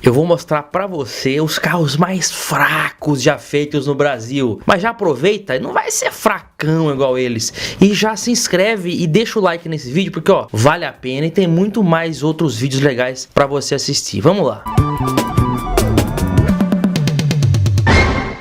eu vou mostrar pra você os carros mais fracos já feitos no Brasil. Mas já aproveita, não vai ser fracão igual eles. E já se inscreve e deixa o like nesse vídeo, porque ó, vale a pena e tem muito mais outros vídeos legais pra você assistir. Vamos lá.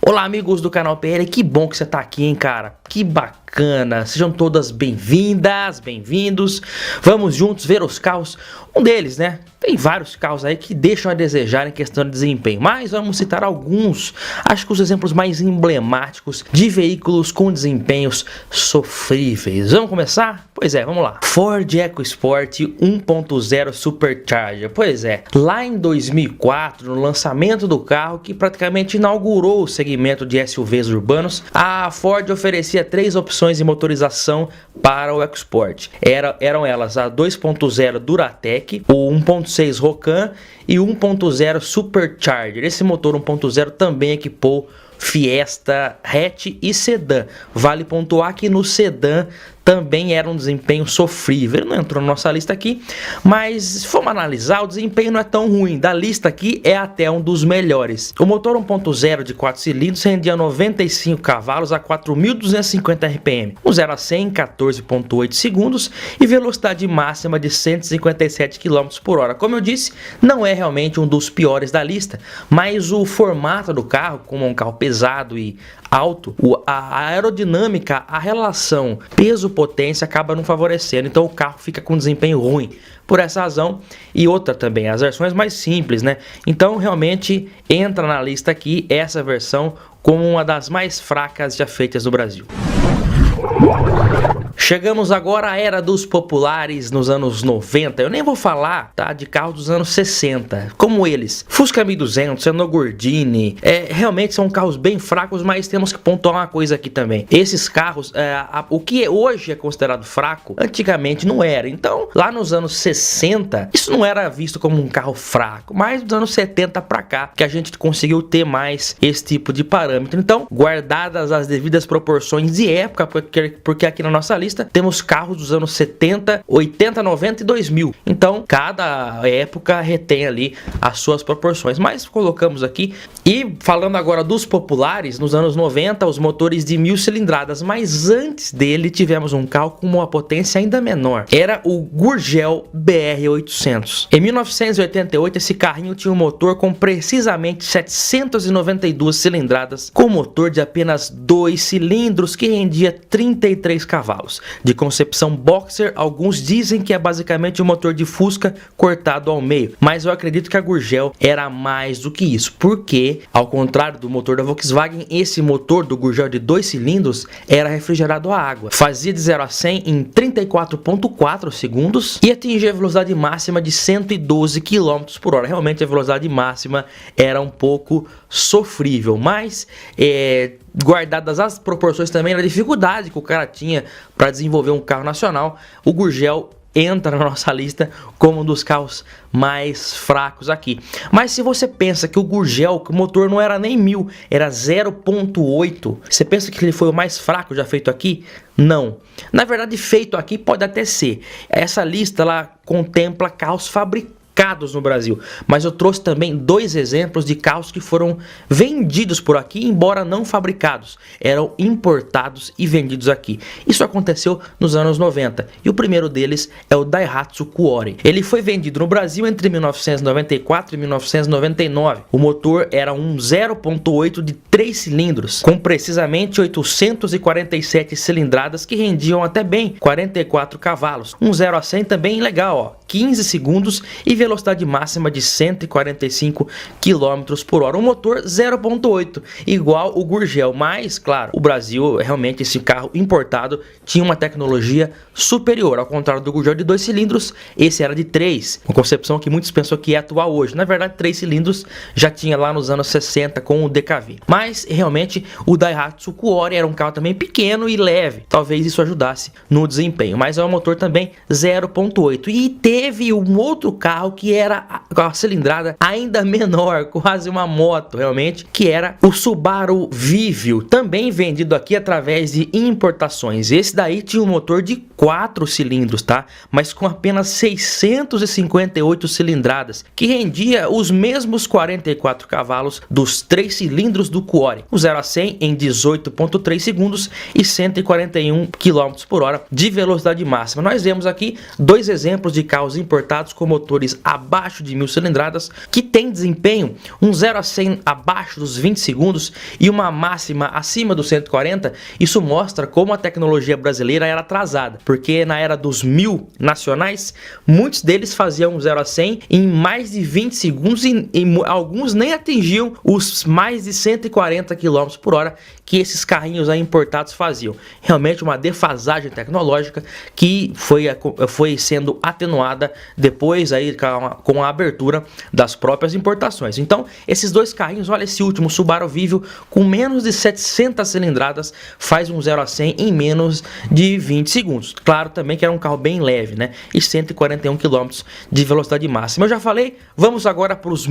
Olá amigos do canal PL, que bom que você tá aqui, hein, cara, que bacana, sejam todas bem-vindas, bem-vindos, vamos juntos ver os carros, um deles, né, tem vários carros aí que deixam a desejar em questão de desempenho, mas vamos citar alguns, acho que os exemplos mais emblemáticos de veículos com desempenhos sofríveis. Vamos começar? Pois é, vamos lá. Ford EcoSport 1.0 Supercharger, pois é, lá em 2004, no lançamento do carro que praticamente inaugurou o segmento de SUVs urbanos, a Ford oferecia três opções de motorização para o EcoSport. Eram elas a 2.0 Duratec, o 1.6 Rocan e 1.0 Supercharger. Esse motor 1.0 também equipou Fiesta, hatch e sedã. Vale pontuar que no sedã também era um desempenho sofrível. Ele não entrou na nossa lista aqui, mas se formos analisar, o desempenho não é tão ruim. Da lista aqui é até um dos melhores. O motor 1.0 de 4 cilindros rendia 95 cavalos a 4.250 RPM, um 0 a 100 em 14.8 segundos e velocidade máxima de 157 km por hora. Como eu disse, não é realmente um dos piores da lista, mas o formato do carro, como um carro pesado e alto, a aerodinâmica, a relação peso-potência acaba não favorecendo, então o carro fica com desempenho ruim por essa razão. E outra também, as versões mais simples, né? Então realmente entra na lista aqui essa versão como uma das mais fracas já feitas no Brasil. Chegamos agora à era dos populares nos anos 90. Eu nem vou falar, tá, de carros dos anos 60, como eles. Fusca 1200, Renault Gordini, realmente são carros bem fracos, mas temos que pontuar uma coisa aqui também. Esses carros, o que hoje é considerado fraco, antigamente não era. Então, lá nos anos 60, isso não era visto como um carro fraco, mas dos anos 70 pra cá, que a gente conseguiu ter mais esse tipo de parâmetro. Então, guardadas as devidas proporções de época, porque aqui na nossa lista temos carros dos anos 70, 80, 90 e 2000. Então, cada época retém ali as suas proporções. Mas colocamos aqui. E falando agora dos populares, nos anos 90, os motores de 1000 cilindradas. Mas antes dele, tivemos um carro com uma potência ainda menor. Era o Gurgel BR800. Em 1988, esse carrinho tinha um motor com precisamente 792 cilindradas, com motor de apenas 2 cilindros que rendia 33 cavalos. De concepção boxer, alguns dizem que é basicamente um motor de Fusca cortado ao meio, mas eu acredito que a Gurgel era mais do que isso, porque ao contrário do motor da Volkswagen, esse motor do Gurgel de 2 cilindros era refrigerado a água, fazia de 0 a 100 em 34.4 segundos e atingia a velocidade máxima de 112 km por hora. Realmente a velocidade máxima era um pouco sofrível, mas guardadas as proporções também da dificuldade que o cara tinha para desenvolver um carro nacional, o Gurgel entra na nossa lista como um dos carros mais fracos aqui. Mas se você pensa que o Gurgel, que o motor não era nem 1000, era 0.8, você pensa que ele foi o mais fraco já feito aqui? Não. Na verdade, feito aqui pode até ser. Essa lista ela contempla carros fabricados no Brasil, mas eu trouxe também dois exemplos de carros que foram vendidos por aqui, embora não fabricados, eram importados e vendidos aqui. Isso aconteceu nos anos 90 e o primeiro deles é o Daihatsu Kuori. Ele foi vendido no Brasil entre 1994 e 1999. O motor era um 0.8 de 3 cilindros, com precisamente 847 cilindradas que rendiam até bem 44 cavalos. Um 0 a 100 também legal, ó, 15 segundos e velocidade máxima de 145 km por hora. Um motor 0.8, igual o Gurgel, mas, claro, o Brasil, realmente, esse carro importado tinha uma tecnologia superior. Ao contrário do Gurgel de 2 cilindros, esse era de 3, uma concepção que muitos pensam que é atual hoje. Na verdade, 3 cilindros já tinha lá nos anos 60 com o DKV. Mas, realmente, o Daihatsu Kuori era um carro também pequeno e leve. Talvez isso ajudasse no desempenho, mas é um motor também 0.8. E teve um outro carro carro que era a cilindrada ainda menor, quase uma moto realmente, que era o Subaru Vivio, também vendido aqui através de importações. Esse daí tinha um motor de 4 cilindros, tá? Mas com apenas 658 cilindradas, que rendia os mesmos 44 cavalos dos 3 cilindros do Quarry. O 0 a 100 em 18,3 segundos e 141 km por hora de velocidade máxima. Nós vemos aqui dois exemplos de carros importados com motores abaixo de 1000 cilindradas, que tem desempenho um 0 a 100 abaixo dos 20 segundos e uma máxima acima dos 140. Isso mostra como a tecnologia brasileira era atrasada, porque na era dos 1000 nacionais, muitos deles faziam 0 a 100 em mais de 20 segundos e alguns nem atingiam os mais de 140 km por hora que esses carrinhos aí importados faziam. Realmente uma defasagem tecnológica que foi sendo atenuada depois aí com a abertura das próprias importações. Então, esses dois carrinhos, olha esse último Subaru Vivio com menos de 700 cilindradas, faz um 0 a 100 em menos de 20 segundos. Claro também que era um carro bem leve, né? E 141 km de velocidade máxima. Eu já falei, vamos agora para os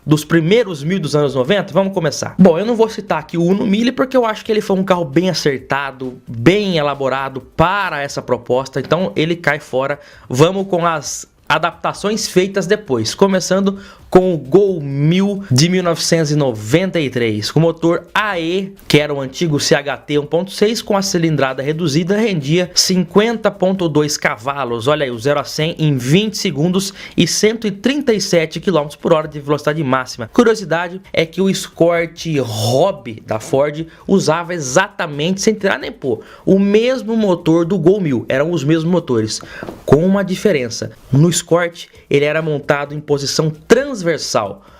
dos primeiros 1000 dos anos 90, vamos começar. Bom, eu não vou citar aqui o Uno Mille porque eu acho que ele foi um carro bem acertado, bem elaborado para essa proposta, então ele cai fora. Vamos com as adaptações feitas depois, começando com o Gol 1000 de 1993, com motor AE, que era o antigo CHT 1.6, com a cilindrada reduzida, rendia 50,2 cavalos, olha aí, o 0 a 100 em 20 segundos e 137 km por hora de velocidade máxima. Curiosidade é que o Escort Hobby da Ford usava exatamente, sem tirar nem pôr, o mesmo motor do Gol 1000, eram os mesmos motores, com uma diferença. No Escort, ele era montado em posição transversal,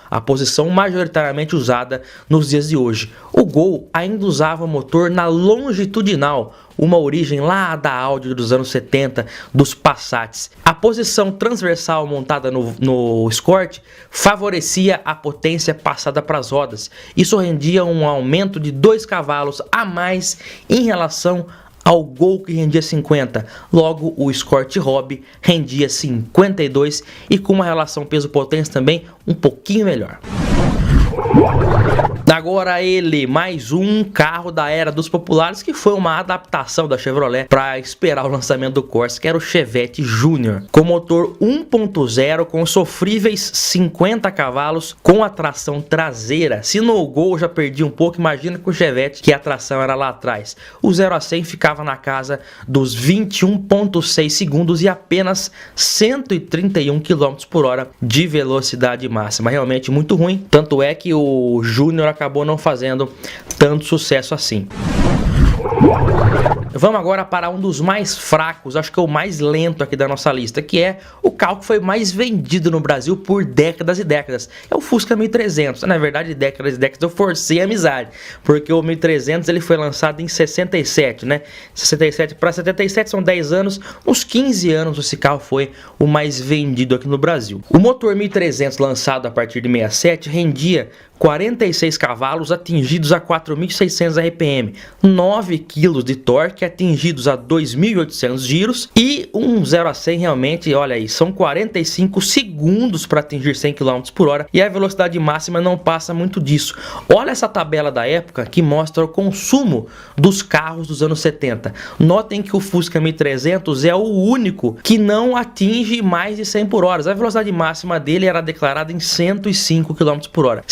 a posição majoritariamente usada nos dias de hoje. O Gol ainda usava motor na longitudinal, uma origem lá da Audi dos anos 70, dos Passats. A posição transversal montada no Escort favorecia a potência passada para as rodas. Isso rendia um aumento de 2 cavalos a mais em relação ao Gol, que rendia 50, logo o Escort Hobby rendia 52 e com uma relação peso-potência também um pouquinho melhor. Agora ele, mais um carro da era dos populares, que foi uma adaptação da Chevrolet para esperar o lançamento do Corsa, que era o Chevette Júnior, com motor 1.0 com sofríveis 50 cavalos, com a tração traseira. Se no Gol já perdi um pouco, imagina com o Chevette, que a tração era lá atrás. O 0 a 100 ficava na casa dos 21,6 segundos e apenas 131 km por hora de velocidade máxima. Realmente muito ruim, tanto é que o Júnior acabou não fazendo tanto sucesso assim. Vamos agora para um dos mais fracos, acho que é o mais lento aqui da nossa lista, que é o carro que foi mais vendido no Brasil por décadas e décadas. É o Fusca 1300. Na verdade, décadas e décadas eu forcei a amizade, porque o 1300 ele foi lançado em 67, né? 67 para 77 são 10 anos, uns 15 anos esse carro foi o mais vendido aqui no Brasil. O motor 1300 lançado a partir de 67 rendia 46 cavalos atingidos a 4.600 RPM, 9 kg de torque atingidos a 2.800 giros e um 0 a 100 realmente, olha aí, são 45 segundos para atingir 100 km por hora e a velocidade máxima não passa muito disso. Olha essa tabela da época que mostra o consumo dos carros dos anos 70. Notem que o Fusca 1300 é o único que não atinge mais de 100 por hora. A velocidade máxima dele era declarada em 105 km por hora.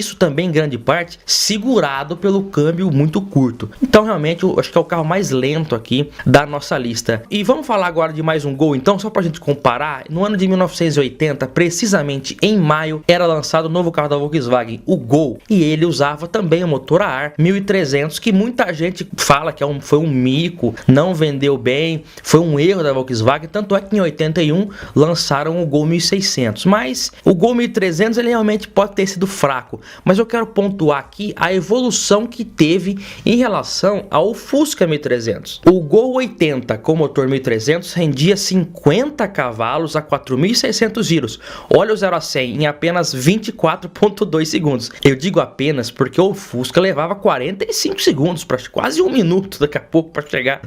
Isso também em grande parte segurado pelo câmbio muito curto. Então realmente eu acho que é o carro mais lento aqui da nossa lista. E vamos falar agora de mais um Gol então, só pra gente comparar. No ano de 1980, precisamente em maio, era lançado o novo carro da Volkswagen, o Gol, e ele usava também o motor a ar 1300, que muita gente fala que foi um mico, não vendeu bem, foi um erro da Volkswagen, tanto é que em 81 lançaram o Gol 1600, mas o Gol 1300 ele realmente pode ter sido fraco, mas eu quero pontuar aqui a evolução que teve em relação ao Fusca 1300. 1300. O Gol 80 com motor 1300 rendia 50 cavalos a 4.600 giros. Olha o 0 a 100 em apenas 24,2 segundos. Eu digo apenas porque o Fusca levava 45 segundos, para quase um minuto daqui a pouco para chegar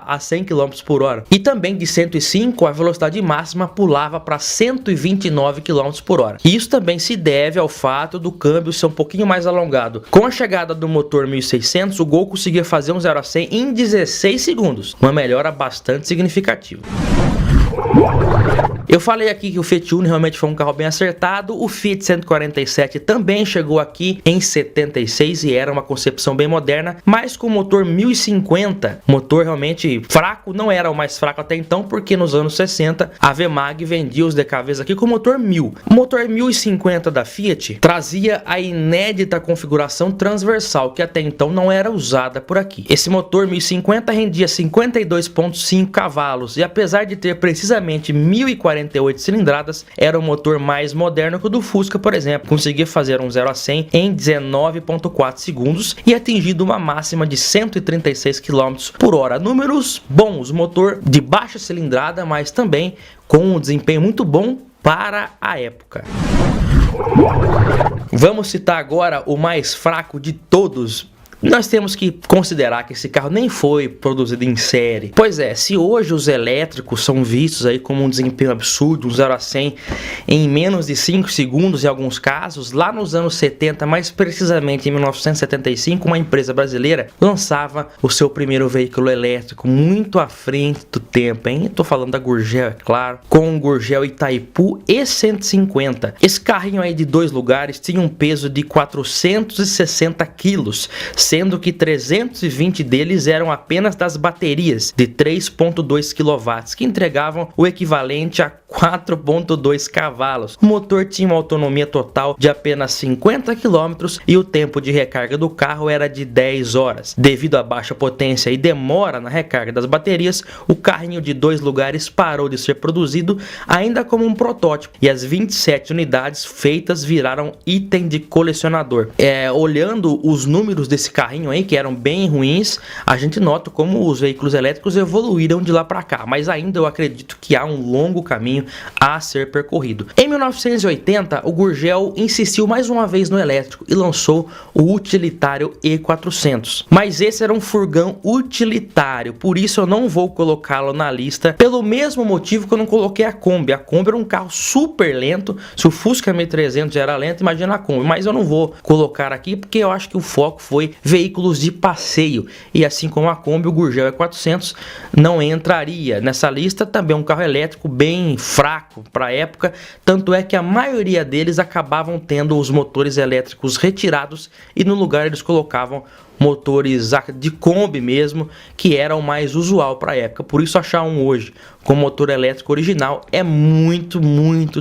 a 100 km por hora. E também de 105 a velocidade máxima pulava para 129 km por hora. Isso também se deve ao fato do câmbio ser um pouquinho mais alongado. Com a chegada do motor 1600, o Gol conseguia fazer um 0 a 100 em 16 segundos, uma melhora bastante significativa. Eu falei aqui que o Fiat Uno realmente foi um carro bem acertado. O Fiat 147 também chegou aqui em 76 e era uma concepção bem moderna, mas com motor 1050, motor realmente fraco, não era o mais fraco até então, porque nos anos 60 a VMAG vendia os DKVs aqui com motor 1000. O motor 1050 da Fiat trazia a inédita configuração transversal, que até então não era usada por aqui. Esse motor 1050 rendia 52,5 cavalos e apesar de ter precisamente 1048 cilindradas, era um motor mais moderno que o do Fusca, por exemplo. Conseguia fazer um 0 a 100 em 19,4 segundos e atingindo uma máxima de 136 km por hora. Números bons, motor de baixa cilindrada, mas também com um desempenho muito bom para a época. Vamos citar agora o mais fraco de todos. Nós temos que considerar que esse carro nem foi produzido em série. Pois é, se hoje os elétricos são vistos aí como um desempenho absurdo, um 0 a 100 em menos de 5 segundos em alguns casos, lá nos anos 70, mais precisamente em 1975, uma empresa brasileira lançava o seu primeiro veículo elétrico muito à frente do tempo, hein? Tô falando da Gurgel, é claro, com o Gurgel Itaipu E150. Esse carrinho aí de 2 lugares tinha um peso de 460 quilos, sendo que 320 deles eram apenas das baterias de 3,2 kW, que entregavam o equivalente a 4,2 cavalos. O motor tinha uma autonomia total de apenas 50 km e o tempo de recarga do carro era de 10 horas. Devido à baixa potência e demora na recarga das baterias, o carrinho de 2 lugares parou de ser produzido ainda como um protótipo e as 27 unidades feitas viraram item de colecionador. Olhando os números desse carrinho aí, que eram bem ruins, a gente nota como os veículos elétricos evoluíram de lá para cá, mas ainda eu acredito que há um longo caminho a ser percorrido. Em 1980, o Gurgel insistiu mais uma vez no elétrico e lançou o utilitário E400. Mas esse era um furgão utilitário, por isso eu não vou colocá-lo na lista, pelo mesmo motivo que eu não coloquei a Kombi. A Kombi era um carro super lento, se o Fusca 1300 já era lento, imagina a Kombi, mas eu não vou colocar aqui porque eu acho que o foco foi veículos de passeio, e assim como a Kombi, o Gurgel E400 não entraria nessa lista. Também um carro elétrico bem fraco para a época, tanto é que a maioria deles acabavam tendo os motores elétricos retirados e no lugar eles colocavam motores de Kombi mesmo, que era o mais usual para a época. Por isso achar um hoje com motor elétrico original é muito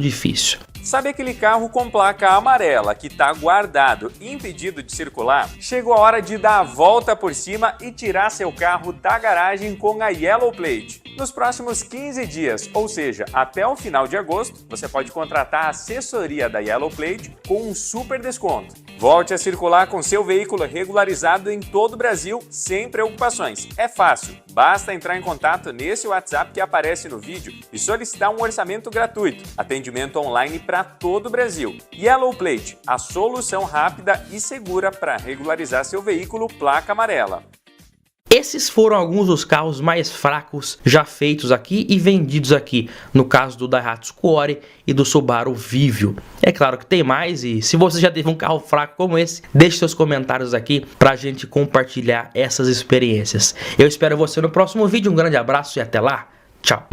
difícil. Sabe aquele carro com placa amarela que está guardado e impedido de circular? Chegou a hora de dar a volta por cima e tirar seu carro da garagem com a Yellow Plate. Nos próximos 15 dias, ou seja, até o final de agosto, você pode contratar a assessoria da Yellow Plate com um super desconto. Volte a circular com seu veículo regularizado em todo o Brasil sem preocupações. É fácil, basta entrar em contato nesse WhatsApp que aparece no vídeo e solicitar um orçamento gratuito. Atendimento online para todo o Brasil. Yellow Plate, a solução rápida e segura para regularizar seu veículo placa amarela. Esses foram alguns dos carros mais fracos já feitos aqui e vendidos aqui, no caso do Daihatsu Quarry e do Subaru Vivio. É claro que tem mais, e se você já teve um carro fraco como esse, deixe seus comentários aqui pra gente compartilhar essas experiências. Eu espero você no próximo vídeo, um grande abraço e até lá, tchau!